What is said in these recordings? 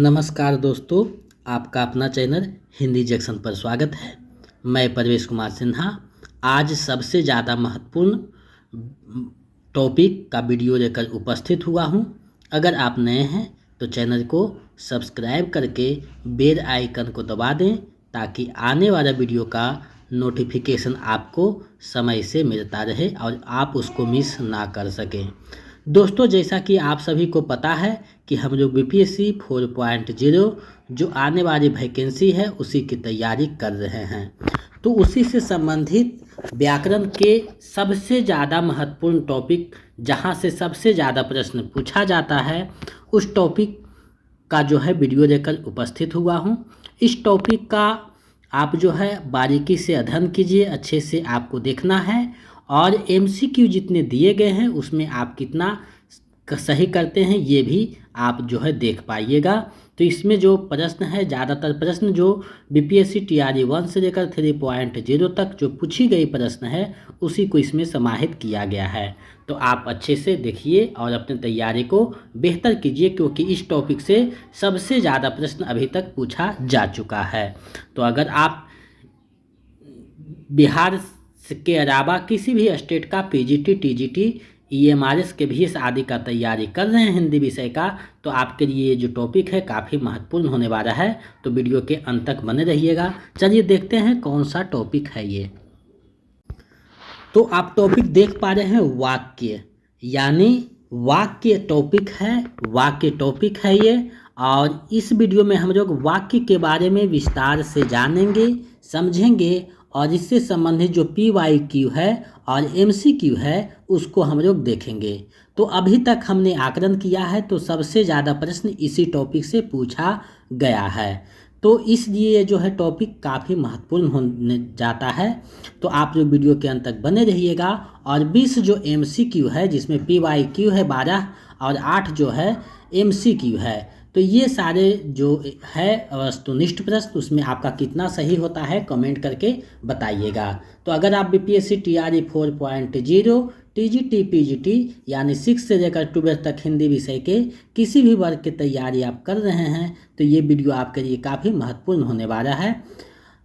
नमस्कार दोस्तों, आपका अपना चैनल हिंदी जंक्शन पर स्वागत है। मैं परवेश कुमार सिन्हा आज सबसे ज़्यादा महत्वपूर्ण टॉपिक का वीडियो लेकर उपस्थित हुआ हूं। अगर आप नए हैं तो चैनल को सब्सक्राइब करके बेल आइकन को दबा दें ताकि आने वाला वीडियो का नोटिफिकेशन आपको समय से मिलता रहे और आप उसको मिस ना कर सकें। दोस्तों, जैसा कि आप सभी को पता है कि हम लोग बीपीएससी 4.0 जो आने वाली वैकेंसी है उसी की तैयारी कर रहे हैं। तो उसी से संबंधित व्याकरण के सबसे ज़्यादा महत्वपूर्ण टॉपिक जहां से सबसे ज़्यादा प्रश्न पूछा जाता है उस टॉपिक का जो है वीडियो लेकर उपस्थित हुआ हूं। इस टॉपिक का आप जो है बारीकी से अध्ययन कीजिए, अच्छे से आपको देखना है और एमसीक्यू जितने दिए गए हैं उसमें आप कितना सही करते हैं ये भी आप जो है देख पाइएगा। तो इसमें जो प्रश्न है, ज़्यादातर प्रश्न जो बीपीएससी टीआरई 1 से लेकर 3.0 तक जो पूछी गई प्रश्न है उसी को इसमें समाहित किया गया है। तो आप अच्छे से देखिए और अपनी तैयारी को बेहतर कीजिए, क्योंकि इस टॉपिक से सबसे ज़्यादा प्रश्न अभी तक पूछा जा चुका है। तो अगर आप बिहार के अलावा किसी भी स्टेट का पीजीटी, टीजीटी, ईएमआरएस के भी आदि का तैयारी कर रहे हैं हिंदी विषय का, तो आपके लिए ये जो टॉपिक है काफ़ी महत्वपूर्ण होने वाला है। तो वीडियो के अंत तक बने रहिएगा। चलिए देखते हैं कौन सा टॉपिक है ये। तो आप टॉपिक देख पा रहे हैं वाक्य, यानी वाक्य टॉपिक है ये। और इस वीडियो में हम लोग वाक्य के बारे में विस्तार से जानेंगे, समझेंगे और इससे संबंधित जो PYQ है और MCQ है उसको हम लोग देखेंगे। तो अभी तक हमने आकलन किया है तो सबसे ज़्यादा प्रश्न इसी टॉपिक से पूछा गया है। तो इसलिए जो है टॉपिक काफ़ी महत्वपूर्ण होने जाता है। तो आप जो वीडियो के अंत तक बने रहिएगा। और 20 जो MCQ है, जिसमें PYQ है 12 और 8 जो है MCQ है, तो ये सारे जो है वस्तुनिष्ठ प्रश्न, उसमें आपका कितना सही होता है कमेंट करके बताइएगा। तो अगर आप बीपीएससी टीआरई 4.0 टीजीटी, पीजीटी यानी 6 से लेकर 12 तक हिंदी विषय के किसी भी वर्ग की तैयारी आप कर रहे हैं तो ये वीडियो आपके लिए काफ़ी महत्वपूर्ण होने वाला है,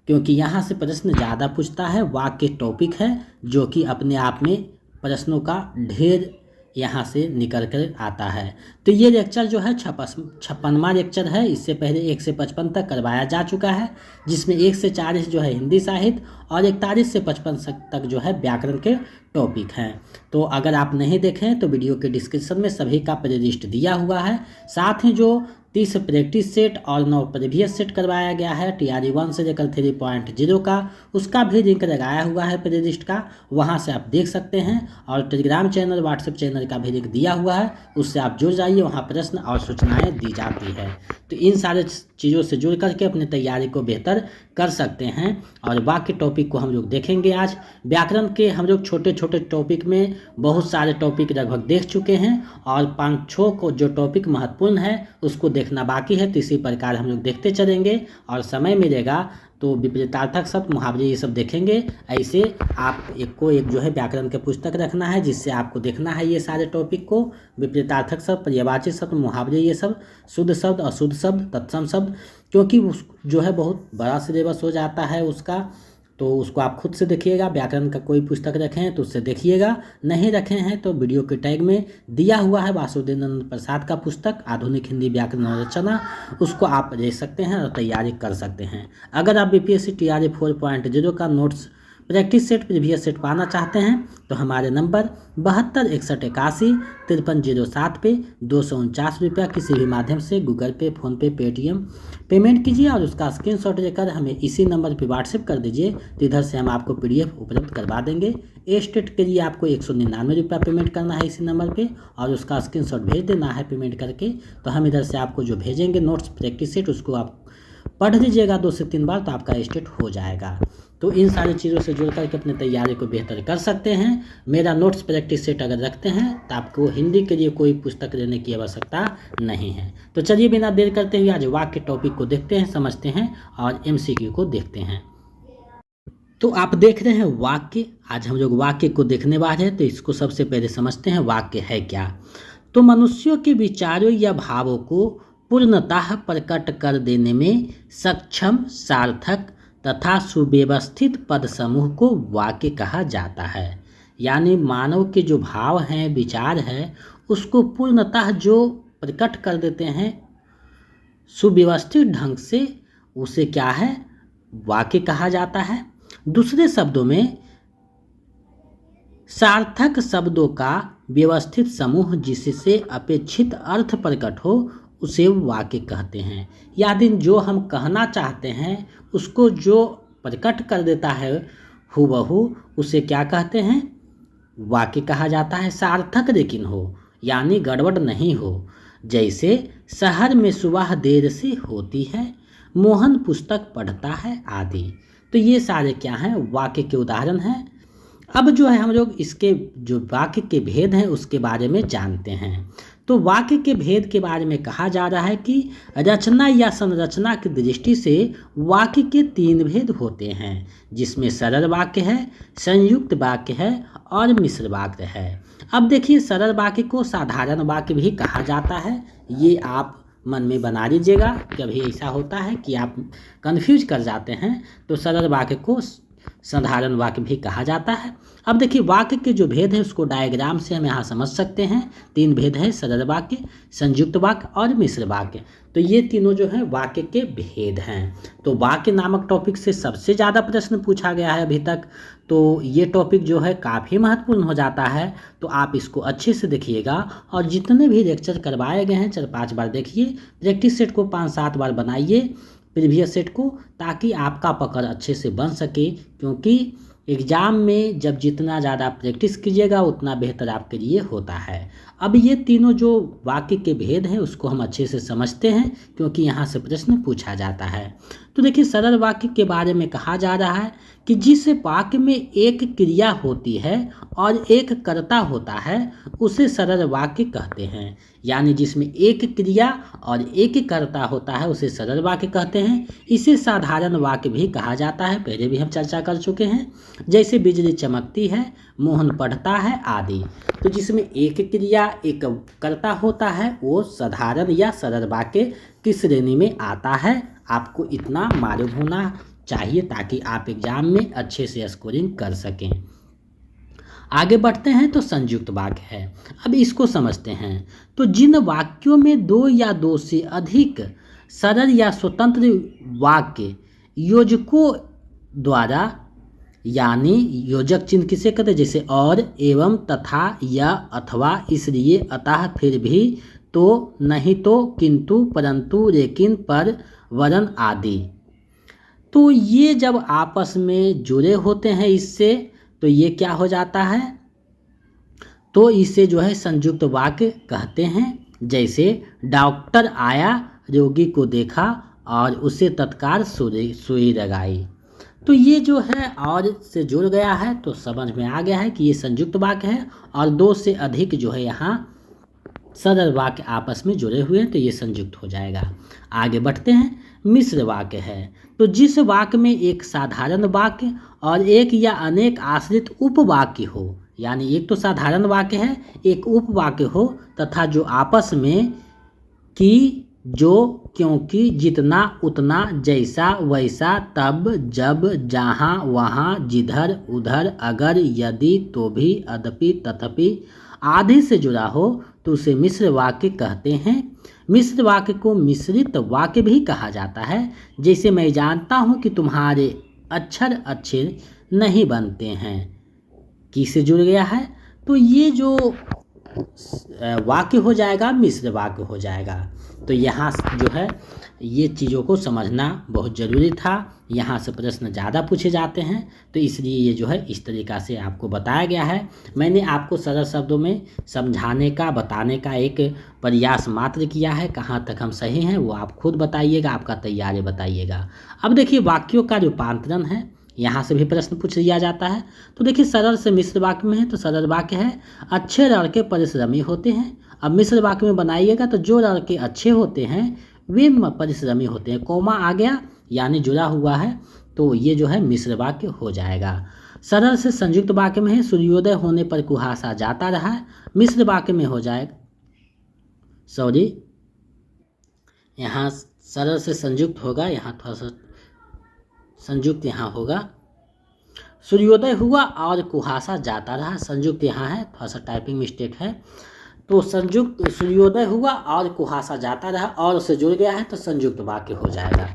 क्योंकि यहाँ से प्रश्न ज़्यादा पूछता है। वाक्य टॉपिक है जो कि अपने आप में प्रश्नों का ढेर यहाँ से निकल कर आता है। तो ये लेक्चर जो है 56वां लेक्चर है। इससे पहले 1 से 55 तक करवाया जा चुका है, जिसमें 1 से 40 जो है हिंदी साहित्य और 41 से 55 तक जो है व्याकरण के टॉपिक हैं। तो अगर आप नहीं देखें तो वीडियो के डिस्क्रिप्शन में सभी का प्लेलिस्ट दिया हुआ है। साथ ही जो 30 प्रैक्टिस सेट और 9 प्रीवियस सेट करवाया गया है टीआरई 1 से लेकर 3.0 का, उसका भी लिंक लगाया हुआ है प्लेलिस्ट का, वहां से आप देख सकते हैं। और टेलीग्राम चैनल, व्हाट्सएप चैनल का भी लिंक दिया हुआ है, उससे आप जुड़ जाइए, वहां प्रश्न और सूचनाएं दी जाती है। तो इन सारे चीज़ों से जुड़ करके अपनी तैयारी को बेहतर कर सकते हैं। और वाक्य टॉपिक को हम लोग देखेंगे आज। व्याकरण के हम लोग छोटे छोटे टॉपिक में बहुत सारे टॉपिक लगभग देख चुके हैं और 5-6 को जो टॉपिक महत्वपूर्ण है उसको देखना बाकी है। तो इसी प्रकार हम लोग देखते चलेंगे और समय मिलेगा तो विपरीतार्थक शब्द, मुहावरे ये सब देखेंगे। ऐसे आप एक जो है व्याकरण के पुस्तक रखना है, जिससे आपको देखना है ये सारे टॉपिक को, विपरीतार्थक शब्द, पर्यायवाची शब्द, मुहावरे ये सब, शुद्ध शब्द, अशुद्ध शब्द, तत्सम शब्द, क्योंकि उस जो है बहुत बड़ा सिलेबस हो जाता है उसका। तो उसको आप खुद से देखिएगा। व्याकरण का कोई पुस्तक रखें हैं तो उससे देखिएगा, नहीं रखे हैं तो वीडियो के टैग में दिया हुआ है वासुदेवानंद प्रसाद का पुस्तक आधुनिक हिंदी व्याकरण और रचना, उसको आप ले सकते हैं और तैयारी कर सकते हैं। अगर आप बीपीएससी टीआरई 4.0 का notes, practice set, previous set पाना चाहते हैं तो हमारे नंबर 72 61 81 53 07 पे 249 रुपया किसी भी माध्यम से गूगल पे, फ़ोनपे, पेटीएम पेमेंट कीजिए और उसका स्क्रीनशॉट लेकर हमें इसी नंबर पे व्हाट्सएप कर दीजिए। तो इधर से हम आपको PDF उपलब्ध करवा देंगे। ए स्टेट के लिए आपको 199 रुपया पेमेंट करना है इसी नंबर पे और उसका स्क्रीनशॉट भेज देना है पेमेंट करके। तो हम इधर से आपको जो भेजेंगे नोट्स, प्रैक्टिस सेट, उसको आप पढ़ लीजिएगा 2 से 3 बार तो आपका स्टेट हो जाएगा। तो इन सारी चीज़ों से जुड़ करके अपनी तैयारी को बेहतर कर सकते हैं। मेरा नोट्स, प्रैक्टिस सेट अगर रखते हैं तो आपको हिंदी के लिए कोई पुस्तक लेने की आवश्यकता नहीं है। तो चलिए बिना देर करते हुए आज वाक्य टॉपिक को देखते हैं, समझते हैं और MCQ को देखते हैं। तो आप देख रहे हैं वाक्य। आज हम लोग वाक्य को देखने वाले हैं, तो इसको सबसे पहले समझते हैं वाक्य है क्या। तो मनुष्यों के विचारों या भावों को पूर्णतः प्रकट कर देने में सक्षम, सार्थक तथा सुव्यवस्थित पद समूह को वाक्य कहा जाता है। यानी मानव के जो भाव हैं, विचार है, उसको पूर्णतः जो प्रकट कर देते हैं सुव्यवस्थित ढंग से, उसे क्या है, वाक्य कहा जाता है। दूसरे शब्दों में सार्थक शब्दों का व्यवस्थित समूह जिससे अपेक्षित अर्थ प्रकट हो उसे वाक्य कहते हैं। यानी जो हम कहना चाहते हैं उसको जो प्रकट कर देता है हूबहू, उसे क्या कहते हैं, वाक्य कहा जाता है। सार्थक लेकिन हो, यानी गड़बड़ नहीं हो। जैसे शहर में सुबह देर से होती है, मोहन पुस्तक पढ़ता है आदि। तो ये सारे क्या हैं, वाक्य के उदाहरण हैं। अब जो है हम लोग इसके जो वाक्य के भेद हैं उसके बारे में जानते हैं। तो वाक्य के भेद के बारे में कहा जा रहा है कि रचना या संरचना की दृष्टि से वाक्य के 3 भेद होते हैं, जिसमें सरल वाक्य है, संयुक्त वाक्य है और मिश्र वाक्य है। अब देखिए, सरल वाक्य को साधारण वाक्य भी कहा जाता है। ये आप मन में बना लीजिएगा, कभी ऐसा होता है कि आप कंफ्यूज कर जाते हैं, तो सरल वाक्य को साधारण वाक्य भी कहा जाता है। अब देखिए, वाक्य के जो भेद है उसको डायग्राम से हम यहाँ समझ सकते हैं। 3 भेद है, सरल वाक्य, संयुक्त वाक्य और मिश्र वाक्य। तो ये तीनों जो है वाक्य के भेद हैं। तो वाक्य नामक टॉपिक से सबसे ज़्यादा प्रश्न पूछा गया है अभी तक। तो ये टॉपिक जो है काफ़ी महत्वपूर्ण हो जाता है, तो आप इसको अच्छे से देखिएगा और जितने भी लेक्चर करवाए गए हैं 4-5 बार देखिए, प्रैक्टिस सेट को 5-7 बार बनाइए प्रीवियस सेट को, ताकि आपका पकड़ अच्छे से बन सके। क्योंकि एग्ज़ाम में जब जितना ज़्यादा प्रैक्टिस कीजिएगा उतना बेहतर आपके लिए होता है। अब ये तीनों जो वाक्य के भेद हैं उसको हम अच्छे से समझते हैं, क्योंकि यहाँ से प्रश्न पूछा जाता है। तो देखिए, सरल वाक्य के बारे में कहा जा रहा है कि जिस वाक्य में एक क्रिया होती है और एक कर्ता होता है उसे सरल वाक्य कहते हैं। यानी जिसमें एक क्रिया और एक कर्ता होता है उसे सरल वाक्य कहते हैं। इसे साधारण वाक्य भी कहा जाता है, पहले भी हम चर्चा कर चुके हैं। जैसे बिजली चमकती है, मोहन पढ़ता है आदि। तो जिसमें एक क्रिया एक कर्ता होता है वो साधारण या सरल वाक्य की श्रेणी में आता है। आपको इतना मालूम होना चाहिए ताकि आप एग्जाम में अच्छे से स्कोरिंग कर सकें। आगे बढ़ते हैं तो संयुक्त वाक्य है। अब इसको समझते हैं। तो जिन वाक्यों में 2 या 2 से अधिक सरल या स्वतंत्र वाक्य योजकों द्वारा, यानी योजक चिन्ह किसे कहते हैं, जैसे और, एवं, तथा, या, अथवा, इसलिए, अतः, फिर भी, तो, नहीं तो, किंतु, परंतु, लेकिन, पर, वरन आदि। तो ये जब आपस में जुड़े होते हैं इससे, तो ये क्या हो जाता है, तो इसे जो है संयुक्त वाक्य कहते हैं। जैसे डॉक्टर आया, रोगी को देखा और उसे तत्काल सुई लगाई। तो ये जो है और से जुड़ गया है तो समझ में आ गया है कि ये संयुक्त वाक्य है। और 2 से अधिक जो है यहाँ सरल वाक्य आपस में जुड़े हुए हैं तो ये संयुक्त हो जाएगा। आगे बढ़ते हैं। मिश्र वाक्य है। तो जिस वाक्य में एक साधारण वाक्य और एक या अनेक आश्रित उपवाक्य हो, यानी एक तो साधारण वाक्य है, एक उपवाक्य हो, तथा जो आपस में कि, जो, क्योंकि, जितना, उतना, जैसा, वैसा, तब, जब, जहाँ, वहाँ, जिधर, उधर, अगर, यदि, तो भी, अदपि, तथापि आदि से जुड़ा हो तो उसे मिश्र वाक्य कहते हैं। मिश्र वाक्य को मिश्रित वाक्य भी कहा जाता है। जैसे मैं जानता हूँ कि तुम्हारे अक्षर अच्छे नहीं बनते हैं, किससे जुड़ गया है, तो ये जो वाक्य हो जाएगा मिश्र वाक्य हो जाएगा। तो यहाँ जो है ये चीज़ों को समझना बहुत ज़रूरी था। यहाँ से प्रश्न ज़्यादा पूछे जाते हैं तो इसलिए ये जो है इस तरीक़ा से आपको बताया गया है। मैंने आपको सरल शब्दों में समझाने का, बताने का एक प्रयास मात्र किया है। कहाँ तक हम सही हैं वो आप खुद बताइएगा, आपका तैयारी बताइएगा। अब देखिए वाक्यों का रूपांतरण है, यहाँ से भी प्रश्न पूछ लिया जाता है। तो देखिए सरल से मिश्र वाक्य में है, तो सरल वाक्य है अच्छे लड़के परिश्रमी होते हैं। अब मिश्र वाक्य में बनाइएगा तो जो लड़के अच्छे होते हैं वे परिश्रमी होते हैं, कोमा आ गया यानी जुड़ा हुआ है, तो ये जो है मिश्र वाक्य हो जाएगा। सरल से संयुक्त वाक्य में है सूर्योदय होने पर कुहासा जाता रहा, मिश्र वाक्य में हो जाएगा यहाँ सरल से संयुक्त होगा, यहाँ थोड़ा सा संयुक्त यहाँ होगा। सूर्योदय हुआ और कुहासा जाता रहा, संयुक्त यहाँ है, थोड़ा सा टाइपिंग मिस्टेक है। तो संयुक्त सूर्योदय हुआ और कुहासा जाता रहा, और से जुड़ गया है तो संयुक्त वाक्य हो जाएगा।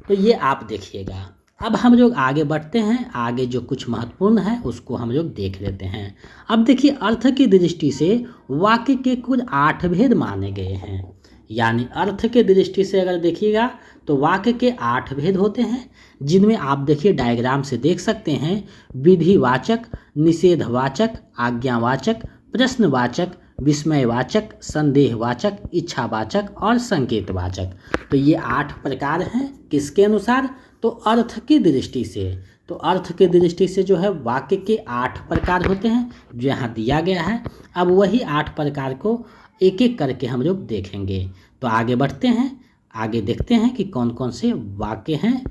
तो ये आप देखिएगा। अब हम लोग आगे बढ़ते हैं, आगे जो कुछ महत्वपूर्ण है उसको हम लोग देख लेते हैं। अब देखिए, अर्थ की दृष्टि से वाक्य के कुल 8 भेद माने गए हैं। यानी अर्थ के दृष्टि से अगर देखिएगा तो वाक्य के 8 भेद होते हैं, जिनमें आप देखिए डायग्राम से देख सकते हैं, विधिवाचक, निषेधवाचक, आज्ञावाचक, प्रश्नवाचक, विस्मयवाचक, संदेहवाचक, इच्छावाचक और संकेतवाचक। तो ये 8 प्रकार हैं किसके अनुसार? तो अर्थ की दृष्टि से। तो अर्थ की दृष्टि से जो है वाक्य के 8 प्रकार होते हैं जो यहाँ दिया गया है। अब वही 8 प्रकार को एक एक करके हम लोग देखेंगे। तो आगे बढ़ते हैं, आगे देखते हैं कि कौन कौन से वाक्य हैं।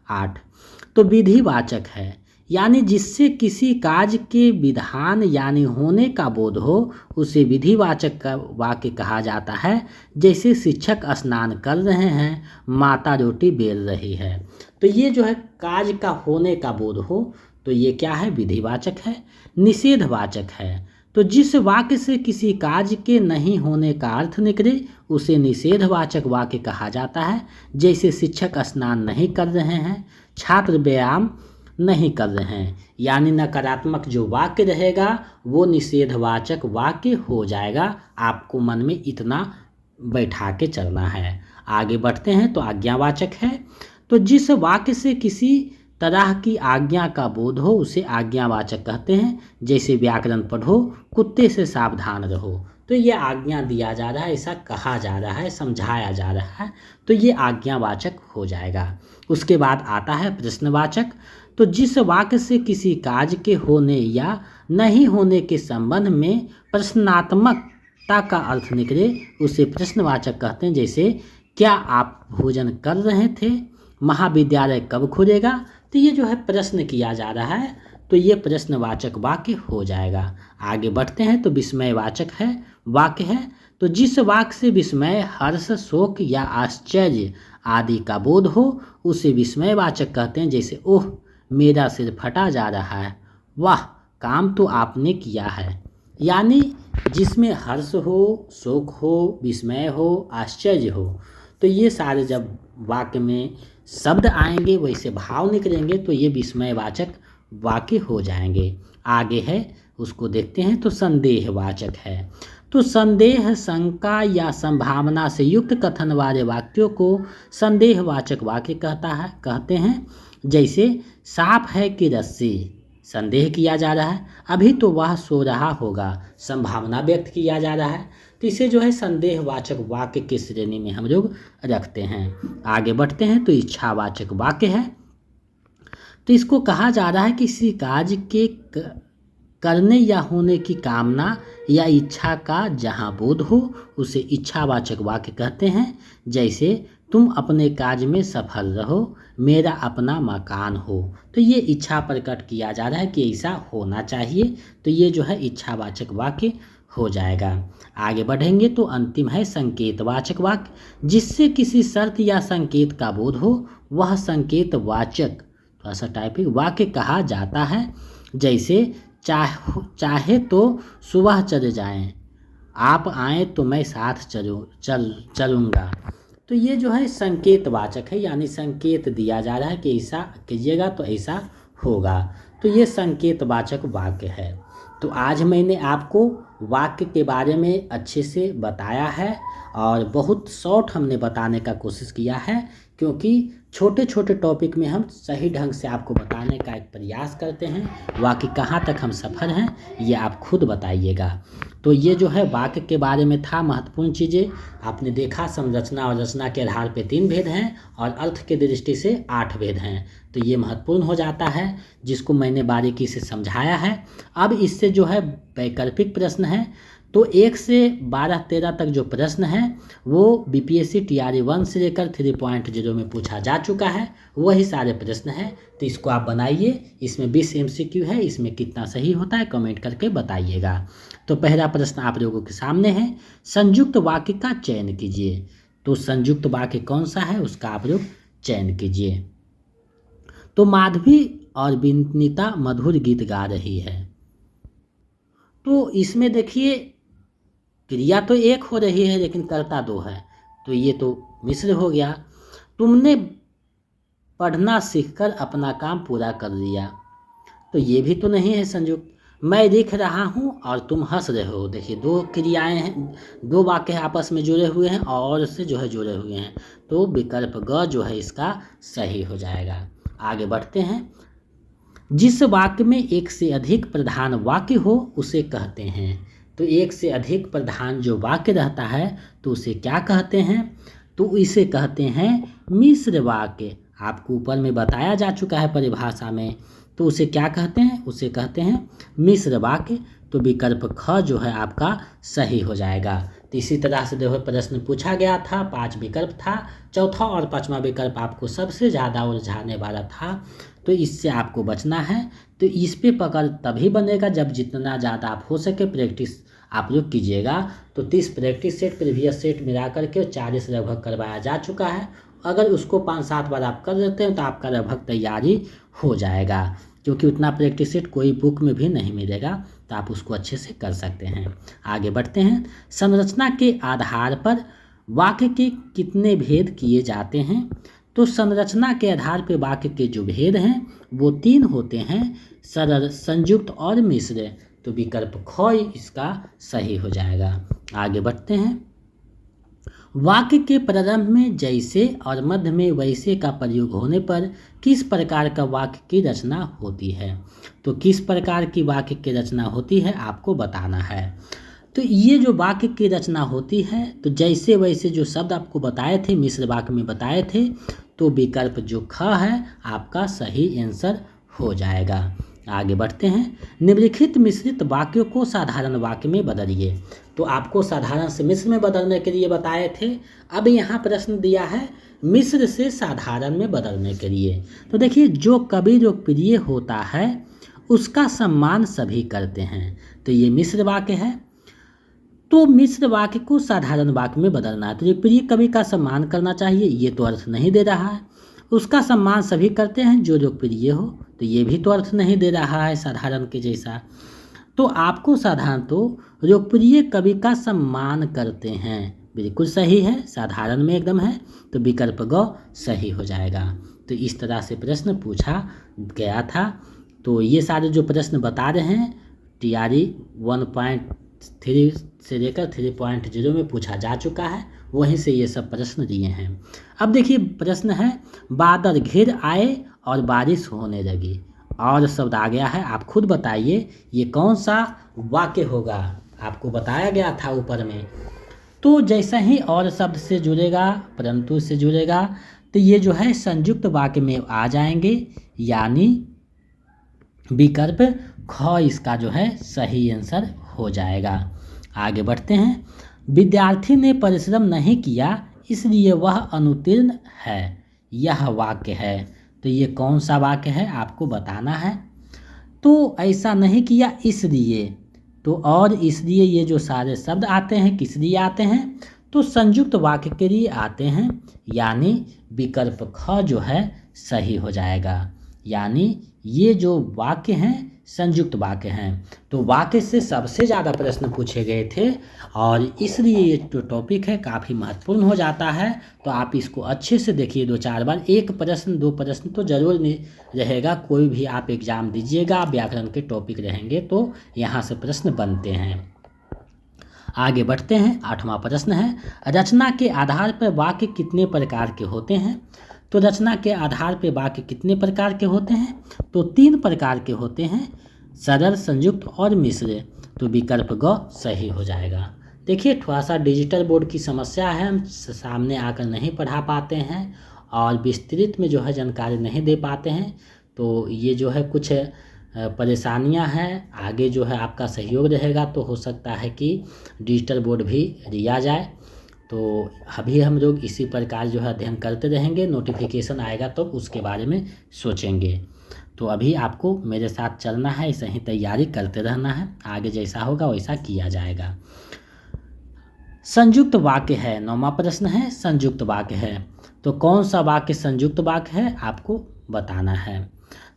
8 तो विधिवाचक है, यानी जिससे किसी कार्य के विधान यानी होने का बोध हो, उसे विधिवाचक का वाक्य कहा जाता है। जैसे शिक्षक स्नान कर रहे हैं, माता रोटी बेल रही है। तो ये जो है कार्य का होने का बोध हो, तो ये क्या है? विधिवाचक है। निषेधवाचक है, तो जिस वाक्य से किसी कार्य के नहीं होने का अर्थ निकले, उसे निषेधवाचक वाक्य कहा जाता है। जैसे शिक्षक स्नान नहीं कर रहे हैं, छात्र व्यायाम नहीं कर रहे हैं। यानी नकारात्मक जो वाक्य रहेगा वो निषेधवाचक वाक्य हो जाएगा। आपको मन में इतना बैठा के चलना है। आगे बढ़ते हैं, तो आज्ञावाचक है, तो जिस वाक्य से किसी तरह की आज्ञा का बोध हो उसे आज्ञावाचक कहते हैं। जैसे व्याकरण पढ़ो, कुत्ते से सावधान रहो। तो ये आज्ञा दिया जा रहा है, ऐसा कहा जा रहा है, समझाया जा रहा है, तो ये आज्ञावाचक हो जाएगा। उसके बाद आता है प्रश्नवाचक, तो जिस वाक्य से किसी कार्य के होने या नहीं होने के संबंध में प्रश्नात्मकता का अर्थ निकले, उसे प्रश्नवाचक कहते हैं। जैसे क्या आप भोजन कर रहे थे, महाविद्यालय कब खुलेगा। तो ये जो है प्रश्न किया जा रहा है, तो ये प्रश्नवाचक वाक्य हो जाएगा। आगे बढ़ते हैं, तो विस्मयवाचक है वाक्य है, तो जिस वाक्य से विस्मय, हर्ष, शोक या आश्चर्य आदि का बोध हो उसे विस्मयवाचक कहते हैं। जैसे ओह मेरा सिर फटा जा रहा है, वाह काम तो आपने किया है। यानी जिसमें हर्ष हो, शोक हो, विस्मय हो, आश्चर्य हो, तो ये सारे जब वाक्य में शब्द आएंगे, वैसे भाव निकलेंगे, तो ये विस्मयवाचक वाक्य हो जाएंगे। आगे है उसको देखते हैं, तो संदेहवाचक है, तो संदेह, शंका या संभावना से युक्त कथन वाले वाक्यों को संदेहवाचक वाक्य कहते हैं। जैसे साफ है कि रस्सी, संदेह किया जा रहा है, अभी तो वह सो रहा होगा, संभावना व्यक्त किया जा रहा है। तो इसे जो है संदेहवाचक वाक्य की श्रेणी में हम लोग रखते हैं। आगे बढ़ते हैं, तो इच्छावाचक वाक्य है, तो इसको कहा जा रहा है कि किसी कार्य के करने या होने की कामना या इच्छा का जहाँ बोध हो उसे इच्छावाचक वाक्य कहते हैं। जैसे तुम अपने कार्य में सफल रहो, मेरा अपना मकान हो। तो ये इच्छा प्रकट किया जा रहा है कि ऐसा होना चाहिए, तो ये जो है इच्छावाचक वाक्य हो जाएगा। आगे बढ़ेंगे, तो अंतिम है संकेतवाचक वाक्य, जिससे किसी शर्त या संकेत का बोध हो, वह संकेतवाचक थोड़ा सा टाइपिंग वाक्य कहा जाता है। जैसे चाहे तो सुबह चले जाएं, आप आएँ तो मैं साथ चलूँगा। तो ये जो है संकेतवाचक है, यानी संकेत दिया जा रहा है कि ऐसा कीजिएगा तो ऐसा होगा। तो ये संकेतवाचक वाक्य है। तो आज मैंने आपको वाक्य के बारे में अच्छे से बताया है और बहुत शॉर्ट हमने बताने का कोशिश किया है, क्योंकि छोटे छोटे टॉपिक में हम सही ढंग से आपको बताने का एक प्रयास करते हैं। वाक्य कहाँ तक हम सफल हैं ये आप खुद बताइएगा। तो ये जो है वाक्य के बारे में था महत्वपूर्ण चीज़ें। आपने देखा संरचना और रचना के आधार पे 3 भेद हैं और अर्थ के दृष्टि से 8 भेद हैं। तो ये महत्वपूर्ण हो जाता है, जिसको मैंने बारीकी से समझाया है। अब इससे जो है वैकल्पिक प्रश्न है, तो 1 से 12-13 तक जो प्रश्न है वो बीपीएससी टीआरई 1 से लेकर 3.0 में पूछा जा चुका है, वही सारे प्रश्न हैं। तो इसको आप बनाइए, इसमें 20 एमसीक्यू है, इसमें कितना सही होता है कमेंट करके बताइएगा। तो पहला प्रश्न आप लोगों के सामने है, संयुक्त वाक्य का चयन कीजिए। तो संयुक्त वाक्य कौन सा है उसका आप लोग चयन कीजिए। तो माधवी और विनीता मधुर गीत गा रही है। तो इसमें देखिए क्रिया तो एक हो रही है लेकिन कर्ता दो है, तो ये तो मिश्र हो गया। तुमने पढ़ना सीखकर अपना काम पूरा कर लिया, तो ये भी तो नहीं है संयुक्त। मैं लिख रहा हूँ और तुम हंस रहे हो, देखिए दो क्रियाएं हैं, दो वाक्य आपस में जुड़े हुए हैं और से जो है जुड़े हुए हैं, तो विकल्प ग जो है इसका सही हो जाएगा। आगे बढ़ते हैं। जिस वाक्य में एक से अधिक प्रधान वाक्य हो उसे कहते हैं। तो एक से अधिक प्रधान जो वाक्य रहता है तो उसे क्या कहते हैं, तो इसे कहते हैं मिश्र वाक्य। आपको ऊपर में बताया जा चुका है परिभाषा में, तो उसे क्या कहते हैं, उसे कहते हैं मिश्र वाक्य। तो विकल्प ख जो है आपका सही हो जाएगा। तो इसी तरह से देखो प्रश्न पूछा गया था, 5 विकल्प था, चौथा और 5वां विकल्प आपको सबसे ज़्यादा उलझाने वाला था, तो इससे आपको बचना है। तो इस पे पकड़ तभी बनेगा जब जितना ज़्यादा आप हो सके प्रैक्टिस आप लोग कीजिएगा। तो 30 प्रैक्टिस सेट प्रीवियस सेट मिला करके 40 लगभग करवाया जा चुका है। अगर उसको 5-7 बार आप कर देते हैं तो आपका लगभग तैयारी हो जाएगा, क्योंकि उतना प्रैक्टिस सेट कोई बुक में भी नहीं मिलेगा, तो आप उसको अच्छे से कर सकते हैं। आगे बढ़ते हैं। संरचना के आधार पर वाक्य के कितने भेद किए जाते हैं। तो संरचना के आधार पर वाक्य के जो भेद हैं वो 3 होते हैं, सरल, संयुक्त और मिश्र। तो विकल्प ख इसका सही हो जाएगा। आगे बढ़ते हैं। वाक्य के प्रारंभ में जैसे और मध्य में वैसे का प्रयोग होने पर किस प्रकार का वाक्य की रचना होती है। तो किस प्रकार की वाक्य की रचना होती है आपको बताना है। तो ये जो वाक्य की रचना होती है, तो जैसे वैसे जो शब्द आपको बताए थे मिश्र वाक्य में बताए थे, तो विकल्प जो ख है आपका सही आंसर हो जाएगा। आगे बढ़ते हैं। निम्नलिखित मिश्रित वाक्यों को साधारण वाक्य में बदलिए। तो आपको साधारण से मिश्र में बदलने के लिए बताए थे, अब यहाँ प्रश्न दिया है मिश्र से साधारण में बदलने के लिए। तो देखिए जो कवि लोकप्रिय होता है उसका सम्मान सभी करते हैं, तो ये मिश्र वाक्य है। तो मिश्र वाक्य को साधारण वाक्य में बदलना है। तो लोकप्रिय कवि का सम्मान करना चाहिए, ये तो अर्थ नहीं दे रहा है। उसका सम्मान सभी करते हैं जो लोकप्रिय हो, तो ये भी तो अर्थ नहीं दे रहा है साधारण के जैसा। तो आपको साधारण तो लोकप्रिय कवि का सम्मान करते हैं, बिल्कुल सही है, साधारण में एकदम है, तो विकल्प ग सही हो जाएगा। तो इस तरह से प्रश्न पूछा गया था। तो ये सारे जो प्रश्न बता रहे हैं TRE 1.3 से लेकर 3.0 में पूछा जा चुका है, वहीं से ये सब प्रश्न दिए हैं। अब देखिए प्रश्न है बादल घिर आए और बारिश होने लगी, और शब्द आ गया है, आप खुद बताइए ये कौन सा वाक्य होगा। आपको बताया गया था ऊपर में। तो जैसा ही और शब्द से जुड़ेगा परंतु से जुड़ेगा, तो ये जो है संयुक्त वाक्य में आ जाएंगे, यानी विकल्प ख इसका जो है सही आंसर हो जाएगा। आगे बढ़ते हैं। विद्यार्थी ने परिश्रम नहीं किया इसलिए वह अनुत्तीर्ण है, यह वाक्य है। तो ये कौन सा वाक्य है आपको बताना है। तो ऐसा नहीं किया इसलिए, तो और इसलिए ये जो सारे शब्द आते हैं किस लिए आते हैं, तो संयुक्त वाक्य के लिए आते हैं, यानी विकल्प ख जो है सही हो जाएगा। यानी ये जो वाक्य हैं संयुक्त वाक्य हैं। तो वाक्य से सबसे ज़्यादा प्रश्न पूछे गए थे, और इसलिए ये जो टॉपिक है काफ़ी महत्वपूर्ण हो जाता है। तो आप इसको अच्छे से देखिए 2-4 बार, एक प्रश्न 2 प्रश्न तो जरूर नहीं रहेगा। कोई भी आप एग्ज़ाम दीजिएगा, व्याकरण के टॉपिक रहेंगे तो यहाँ से प्रश्न बनते हैं। आगे बढ़ते हैं। 8वां प्रश्न है रचना के आधार पर वाक्य कितने प्रकार के होते हैं। तो रचना के आधार पर वाक्य कितने प्रकार के होते हैं, तो 3 प्रकार के होते हैं, सरल, संयुक्त और मिश्र। तो विकल्प ग सही हो जाएगा। देखिए थोड़ा सा डिजिटल बोर्ड की समस्या है, हम सामने आकर नहीं पढ़ा पाते हैं और विस्तृत में जो है जानकारी नहीं दे पाते हैं, तो ये जो है कुछ परेशानियां हैं। आगे जो है आपका सहयोग रहेगा तो हो सकता है कि डिजिटल बोर्ड भी लिया जाए। तो अभी हम लोग इसी प्रकार जो है अध्ययन करते रहेंगे, नोटिफिकेशन आएगा तो उसके बारे में सोचेंगे। तो अभी आपको मेरे साथ चलना है, ऐसे ही तैयारी करते रहना है, आगे जैसा होगा वैसा किया जाएगा। संयुक्त वाक्य है। 9वां प्रश्न है संयुक्त वाक्य है। तो कौन सा वाक्य संयुक्त वाक्य है आपको बताना है।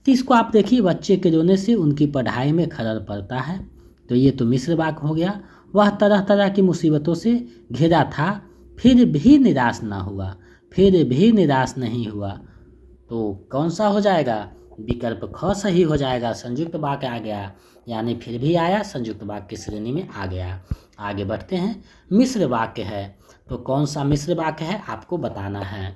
तो इसको आप देखिए, बच्चे के रोने से उनकी पढ़ाई में खलल पड़ता है। तो ये तो मिश्र वाक्य हो गया। वह तरह तरह की मुसीबतों से घिरा था फिर भी निराश ना हुआ, फिर भी निराश नहीं हुआ। तो कौन सा हो जाएगा, विकल्प ख सही हो जाएगा। संयुक्त वाक्य आ गया, यानी फिर भी आया, संयुक्त वाक्य की श्रेणी में आ गया। आगे बढ़ते हैं। मिश्र वाक्य है। तो कौन सा मिश्र वाक्य है आपको बताना है।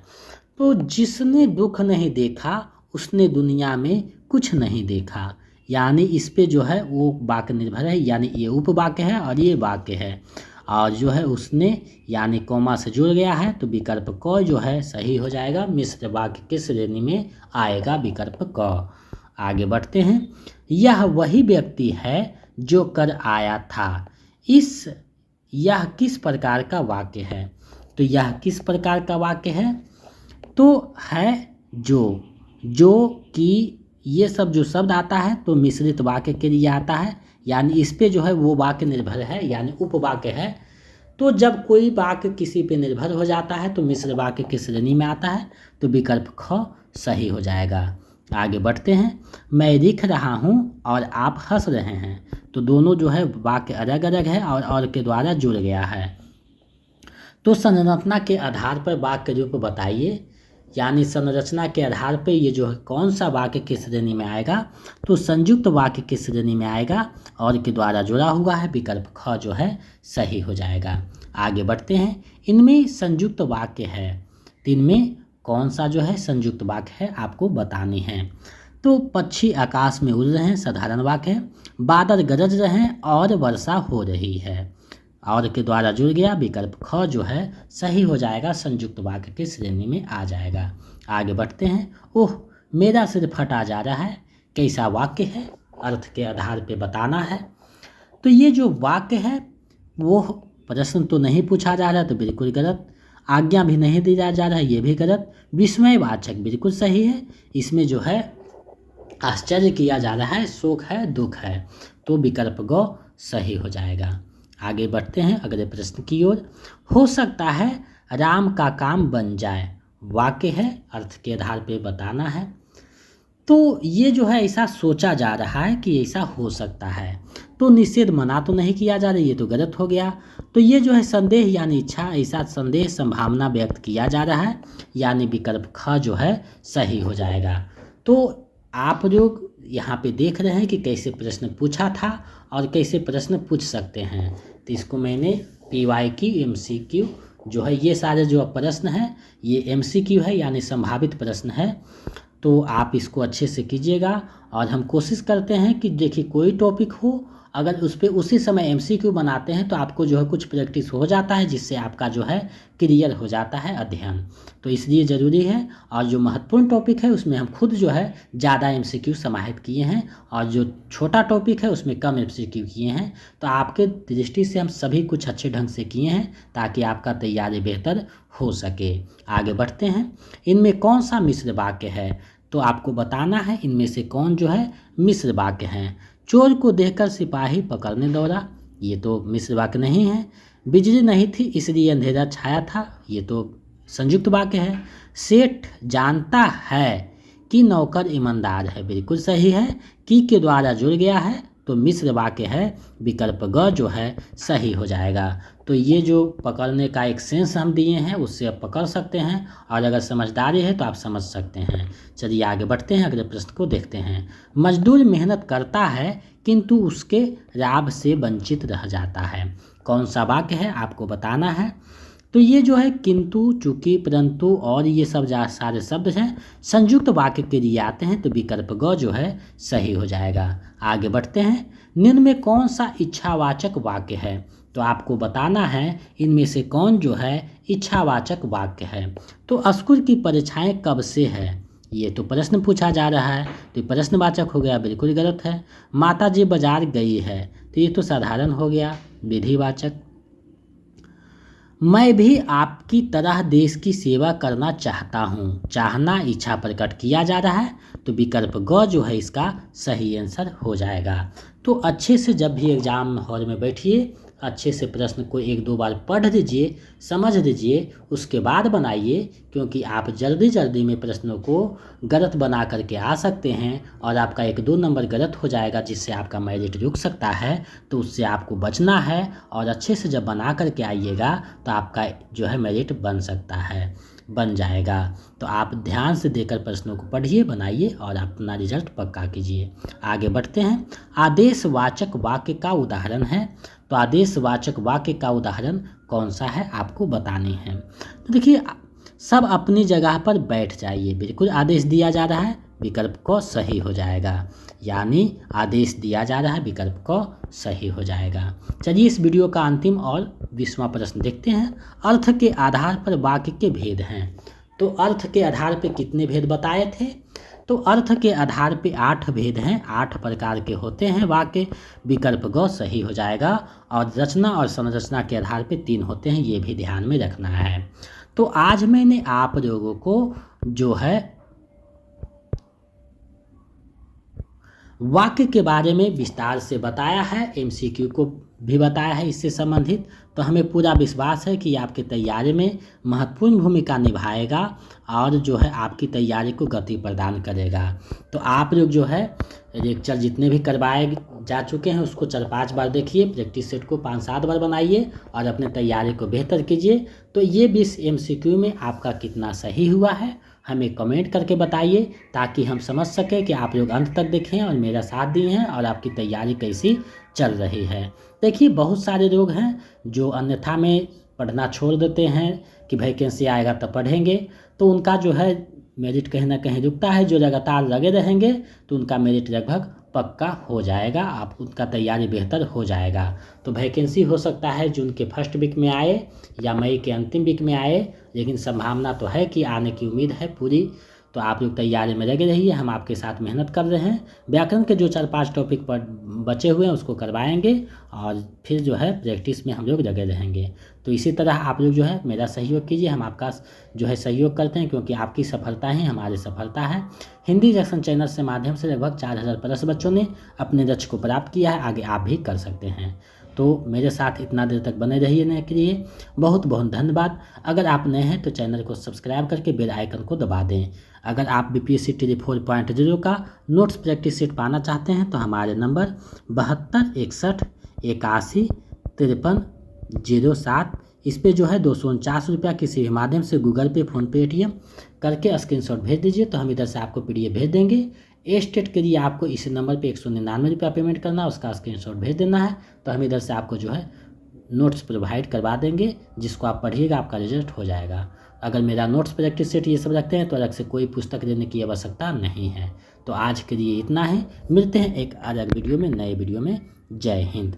तो जिसने दुख नहीं देखा उसने दुनिया में कुछ नहीं देखा, यानी इस पे जो है वो वाक्य निर्भर है, यानी ये उपवाक्य है और ये वाक्य है। और जो है उसने यानी कोमा से जुड़ गया है, तो विकल्प क जो है सही हो जाएगा, मिश्र वाक्य की श्रेणी में आएगा विकल्प क। आगे बढ़ते हैं। यह वही व्यक्ति है जो कर आया था। यह किस प्रकार का वाक्य है। तो यह किस प्रकार का वाक्य है, तो है जो कि ये सब जो शब्द आता है तो मिश्रित वाक्य के लिए आता है, यानी इस पे जो है वो वाक्य निर्भर है, यानी उपवाक्य है। तो जब कोई वाक्य किसी पे निर्भर हो जाता है तो मिश्र वाक्य की श्रेणी में आता है, तो विकल्प ख सही हो जाएगा। आगे बढ़ते हैं। मैं लिख रहा हूँ और आप हंस रहे हैं। तो दोनों जो है वाक्य अलग अलग है और के द्वारा जुड़ गया है। तो संरचना के आधार पर वाक्य रूप बताइए, यानी संरचना के आधार पर ये जो है कौन सा वाक्य की श्रेणी में आएगा, तो संयुक्त वाक्य की श्रेणी में आएगा और के द्वारा जुड़ा हुआ है, विकल्प ख जो है सही हो जाएगा। आगे बढ़ते हैं। इनमें संयुक्त वाक्य है, तो इनमें कौन सा जो है संयुक्त वाक्य है आपको बतानी है। तो पक्षी आकाश में उड़ रहे हैं, साधारण वाक्य है। बादल गरज रहे हैं और वर्षा हो रही है, और के द्वारा जुड़ गया, विकल्प ख जो है सही हो जाएगा, संयुक्त वाक्य की श्रेणी में आ जाएगा। आगे बढ़ते हैं। ओह मेरा सिर फटा जा रहा है, कैसा वाक्य है, अर्थ के आधार पे बताना है। तो ये जो वाक्य है वो प्रश्न तो नहीं पूछा जा रहा, तो बिल्कुल गलत। आज्ञा भी नहीं दी जा रहा है, ये भी गलत। विस्मयवाचक बिल्कुल सही है। इसमें जो है आश्चर्य किया जा रहा है, शोक है, दुख है, तो विकल्प ग सही हो जाएगा। आगे बढ़ते हैं अगले प्रश्न की ओर। हो सकता है राम का काम बन जाए, वाक्य है, अर्थ के आधार पे बताना है। तो ये जो है ऐसा सोचा जा रहा है कि ऐसा हो सकता है, तो निषेध मना तो नहीं किया जा रहा, ये तो गलत हो गया। तो ये जो है संदेह यानी इच्छा, ऐसा संदेह संभावना व्यक्त किया जा रहा है, यानी विकल्प ख जो है सही हो जाएगा। तो आप लोग यहाँ पे देख रहे हैं कि कैसे प्रश्न पूछा था और कैसे प्रश्न पूछ सकते हैं। तो इसको मैंने PYQ MCQ जो है, ये सारे जो प्रश्न हैं ये MCQ है, यानी संभावित प्रश्न है। तो आप इसको अच्छे से कीजिएगा, और हम कोशिश करते हैं कि देखिए कोई टॉपिक हो, अगर उस पर उसी समय MCQ बनाते हैं तो आपको जो है कुछ प्रैक्टिस हो जाता है, जिससे आपका जो है क्लियर हो जाता है अध्ययन। तो इसलिए ज़रूरी है, और जो महत्वपूर्ण टॉपिक है उसमें हम खुद जो है ज़्यादा MCQ समाहित किए हैं, और जो छोटा टॉपिक है उसमें कम MCQ किए हैं। तो आपके दृष्टि से हम सभी कुछ अच्छे ढंग से किए हैं, ताकि आपका तैयारी बेहतर हो सके। आगे बढ़ते हैं। इनमें कौन सा मिश्र वाक्य है, तो आपको बताना है इनमें से कौन जो है मिश्र वाक्य हैं। चोर को देखकर सिपाही पकड़ने दौड़ा, ये तो मिश्र वाक्य नहीं है। बिजली नहीं थी इसलिए अंधेरा छाया था, ये तो संयुक्त वाक्य है। सेठ जानता है कि नौकर ईमानदार है, बिल्कुल सही है, कि के द्वारा जुड़ गया है, तो मिश्र वाक्य है, विकल्प ग जो है सही हो जाएगा। तो ये जो पकड़ने का एक सेंस हम दिए हैं उससे आप पकड़ सकते हैं, और अगर समझदारी है तो आप समझ सकते हैं। चलिए आगे बढ़ते हैं, अगले प्रश्न को देखते हैं। मजदूर मेहनत करता है किंतु उसके लाभ से वंचित रह जाता है, कौन सा वाक्य है आपको बताना है। तो ये जो है किंतु, चूंकि, परंतु और ये सब सारे शब्द हैं संयुक्त वाक्य के लिए आते हैं, तो विकल्प ग जो है सही हो जाएगा। आगे बढ़ते हैं। निम्न में कौन सा इच्छावाचक वाक्य है, तो आपको बताना है इनमें से कौन जो है इच्छावाचक वाक्य है। तो स्कूल की परीक्षाएं कब से है, ये तो प्रश्न पूछा जा रहा है, तो ये प्रश्नवाचक हो गया, बिल्कुल गलत है। माता जी बाजार गई है, तो ये तो साधारण हो गया, विधिवाचक। मैं भी आपकी तरह देश की सेवा करना चाहता हूँ, चाहना इच्छा प्रकट किया जा रहा है, तो विकल्प ग जो है इसका सही आंसर हो जाएगा। तो अच्छे से जब भी एग्जाम हॉल में बैठिए, अच्छे से प्रश्न को 1-2 बार पढ़ लीजिए, समझ लीजिए, उसके बाद बनाइए, क्योंकि आप जल्दी जल्दी में प्रश्नों को गलत बना करके आ सकते हैं और आपका 1-2 नंबर गलत हो जाएगा, जिससे आपका मेरिट रुक सकता है। तो उससे आपको बचना है और अच्छे से जब बना करके आइएगा तो आपका जो है मेरिट बन जाएगा। तो आप ध्यान से देकर प्रश्नों को पढ़िए, बनाइए और अपना रिजल्ट पक्का कीजिए। आगे बढ़ते हैं। आदेशवाचक वाक्य का उदाहरण है। तो आदेशवाचक वाक्य का उदाहरण कौन सा है आपको बताने हैं। तो देखिए, सब अपनी जगह पर बैठ जाइए। बिल्कुल आदेश दिया जा रहा है, विकल्प को सही हो जाएगा। यानी आदेश दिया जा रहा है, विकल्प को सही हो जाएगा। चलिए इस वीडियो का अंतिम और 20वां प्रश्न देखते हैं। अर्थ के आधार पर वाक्य के भेद हैं। तो अर्थ के आधार पे कितने भेद बताए थे? तो अर्थ के आधार पे 8 भेद हैं, 8 प्रकार के होते हैं वाक्य। विकल्प ग सही हो जाएगा। और रचना और संरचना के आधार पे 3 होते हैं, ये भी ध्यान में रखना है। तो आज मैंने आप लोगों को जो है वाक्य के बारे में विस्तार से बताया है, MCQ को भी बताया है इससे संबंधित। तो हमें पूरा विश्वास है कि आपकी तैयारी में महत्वपूर्ण भूमिका निभाएगा और जो है आपकी तैयारी को गति प्रदान करेगा। तो आप लोग जो है लेक्चर जितने भी करवाए जा चुके हैं उसको 4-5 बार देखिए, प्रैक्टिस सेट को 5-7 बार बनाइए और अपने तैयारी को बेहतर कीजिए। तो ये 20 MCQ में आपका कितना सही हुआ है हमें कमेंट करके बताइए, ताकि हम समझ सकें कि आप लोग अंत तक देखें और मेरा साथ दिए हैं और आपकी तैयारी कैसी चल रही है। देखिए, बहुत सारे लोग हैं जो अन्यथा में पढ़ना छोड़ देते हैं कि वैकेंसी आएगा तब पढ़ेंगे, तो उनका जो है मेरिट कहीं ना कहीं रुकता है। जो लगातार लगे रहेंगे तो उनका मेरिट लगभग पक्का हो जाएगा, आप उनका तैयारी बेहतर हो जाएगा। तो वैकेंसी हो सकता है जून के फर्स्ट वीक में आए या मई के अंतिम वीक में आए, लेकिन संभावना तो है कि आने की उम्मीद है पूरी। तो आप लोग तैयारी में लगे रहिए, हम आपके साथ मेहनत कर रहे हैं। व्याकरण के जो 4-5 टॉपिक पर बचे हुए हैं उसको करवाएंगे और फिर जो है प्रैक्टिस में हम लोग लगे रहेंगे। तो इसी तरह आप लोग जो है मेरा सहयोग कीजिए, हम आपका जो है सहयोग करते हैं, क्योंकि आपकी सफलता ही हमारी सफलता है। हिंदी रिएक्शन चैनल से माध्यम से लगभग 4000 प्लस बच्चों ने अपने लक्ष्य को प्राप्त किया है, आगे आप भी कर सकते हैं। तो मेरे साथ इतना देर तक बने रहिए के लिए बहुत बहुत धन्यवाद। अगर आप नए हैं तो चैनल को सब्सक्राइब करके बेल आइकन को दबा दें। अगर आप BPSC TD 4.0 का नोट्स प्रैक्टिस सेट पाना चाहते हैं तो हमारे नंबर 72 61 81 53 07, इस पे जो है 249 रुपया किसी भी माध्यम से गूगल पे, फ़ोनपे, ATM करके स्क्रीनशॉट भेज दीजिए, तो हम इधर से आपको PDF भेज देंगे। स्टेट के लिए आपको इस नंबर पे 199 रुपया पेमेंट करना, उसका स्क्रीनशॉट भेज देना है, तो हम इधर से आपको जो है नोट्स प्रोवाइड करवा देंगे, जिसको आप पढ़िएगा, आपका रिजल्ट हो जाएगा। अगर मेरा नोट्स प्रैक्टिस सेट ये सब रखते हैं तो अलग से कोई पुस्तक लेने की आवश्यकता नहीं है। तो आज के लिए इतना है, मिलते हैं एक अलग वीडियो में, नए वीडियो में। जय हिंद।